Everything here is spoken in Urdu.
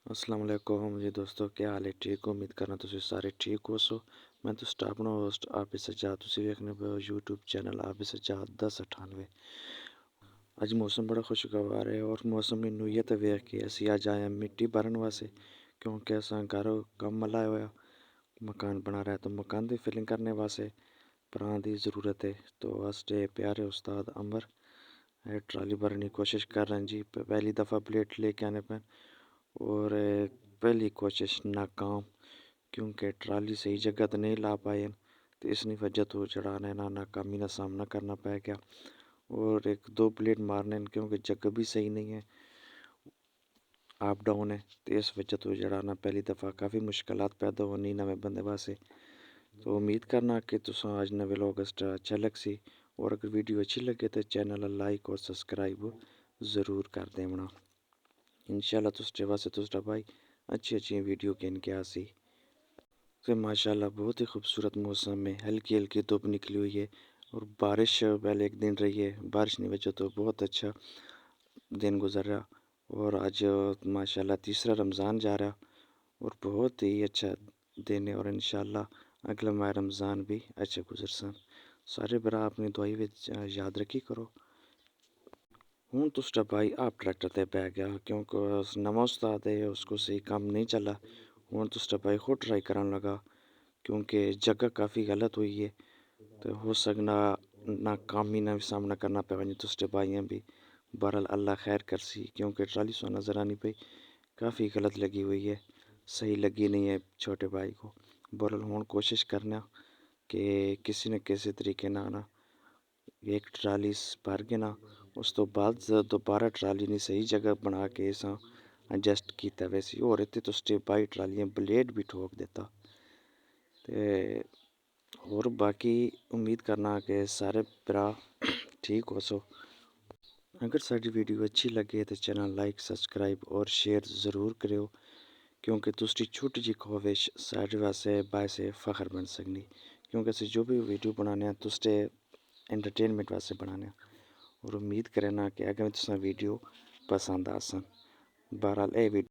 السلام علیکم جی دوستو، کیا حال ہے؟ ٹھیک ہو؟ امید کرنا تسی سارے ٹھیک ہو سو۔ میں تو اپنا ہوسٹ عابد سجاد، تسی ویکھنے پے ہو یوٹیوب چینل عابد سجاد 1098۔ اج موسم بڑا خوشگوار ہے اور موسم کی نوعیت ویکھ کے اسی اج آئے مٹی بھرن واسطے، کیونکہ اساں گھر کم لایا ہوا مکان بنا رہا ہے تو مکان دی فلنگ کرنے واسطے پران دی ضرورت ہے۔ تو واسطے پیارے استاد عمر ٹرالی بھرنے کی کوشش کر رہے ہیں جی۔ پہلی دفعہ پلیٹ لے کے آنے پہ اور پہلی کوشش ناکام، کیونکہ ٹرالی صحیح جگہ تو نہیں لا پائے، تو اس نے وجہ تو چڑھانے ناکامی کا سامنا کرنا پڑ گیا اور ایک دو پلیٹ مارنے کیونکہ جگہ بھی صحیح نہیں ہے، اپ ڈاؤن ہے، تو اس وجہ تو چڑھانا پہلی دفعہ کافی مشکلات پیدا ہونی نویں بندے واسطے۔ تو امید کرنا کہ تساں آج نویں لوگ اچھا لگ سی، اور اگر ویڈیو اچھی لگے تو چینل لائک اور سبسکرائب ضرور کر دینا۔ انشاءاللہ تسٹے واسطے تسٹا بھائی اچھی ویڈیو کین کے آسی۔ تو ماشاءاللہ بہت ہی خوبصورت موسم میں ہلکی ہلکی دھوپ نکلی ہوئی ہے اور بارش پہلے ایک دن رہی ہے، بارش نہیں وجہ تو بہت اچھا دن گزر رہا، اور آج ماشاءاللہ تیسرا رمضان جا رہا اور بہت ہی اچھا دن ہے، اور انشاءاللہ اگلا ماہ رمضان بھی اچھا گزر سن۔ سارے برا اپنی دعائی یاد رکھی کرو۔ ہوں تسٹا بھائی آپ ٹریکٹر تے بہ گیا کیونکہ نواں استاد ہے، اس کو صحیح کام نہیں چلا۔ ہوں تسٹا بھائی خود ٹرائی کرن لگا کیونکہ جگہ کافی غلط ہوئی ہے، تو ہو سکنا ناکامی نہ سامنا کرنا پہ ونی تسٹے بھائیاں بھی۔ بہرحال اللہ خیر کرسی، کیونکہ ٹرالی سو نظر آنی پئی کافی غلط لگی ہوئی ہے، صحیح لگی نہیں ہے چھوٹے بھائی کو۔ بہرحال ہوں کوشش کرنا کہ کسی نہ کسی طریقے نہ آنا ایک ٹرالی بھر کے نا اس تو بعد دوبارہ ٹرالی نہیں صحیح جگہ بنا کے اساں ایڈجسٹ کیتا ویسی، اور اتنے تو سٹے بائی ٹرالیاں بلیڈ بھی ٹھوک دیتا۔ تے اور باقی امید کرنا کہ سارے برا ٹھیک ہو سو۔ اگر ساری ویڈیو اچھی لگے تو چینل لائک سبسکرائب اور شیئر ضرور کریو، کیونکہ تسٹی چھوٹی جی کوشش سارے واسطے باعث فخر بن سکنی، کیونکہ اسے جو بھی ویڈیو بنانے ہیں تسٹے انٹرٹینمنٹ واسطے بنانے ہیں، اور امید کرنا کہ اگر تساں ویڈیو پسند آسن۔ بہرحال اے ویڈیو